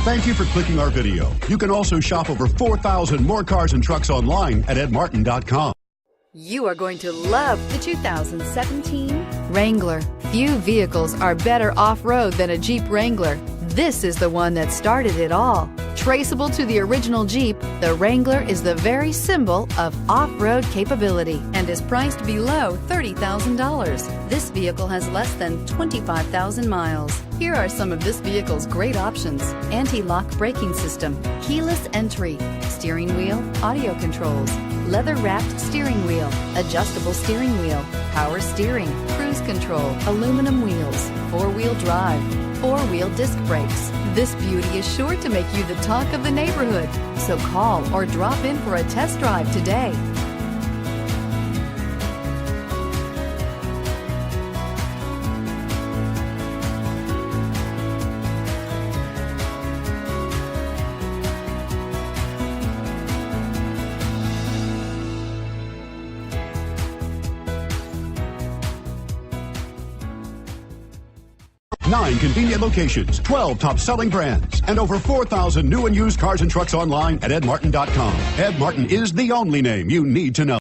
Thank you for clicking our video. You can also shop over 4,000 more cars and trucks online at edmartin.com. You are going to love the 2017 Wrangler. Few vehicles are better off-road than a Jeep Wrangler. This is the one that started it all. Traceable to the original Jeep, the Wrangler is the very symbol of off-road capability and is priced below $30,000. This vehicle has less than 25,000 miles. Here are some of this vehicle's great options: anti-lock braking system, keyless entry, steering wheel audio controls, leather-wrapped steering wheel, adjustable steering wheel, power steering, cruise control, aluminum wheels, four-wheel drive, four-wheel disc brakes. This beauty is sure to make you the talk of the neighborhood. So call or drop in for a test drive today. Nine convenient locations, 12 top-selling brands, and over 4,000 new and used cars and trucks online at edmartin.com. Ed Martin is the only name you need to know.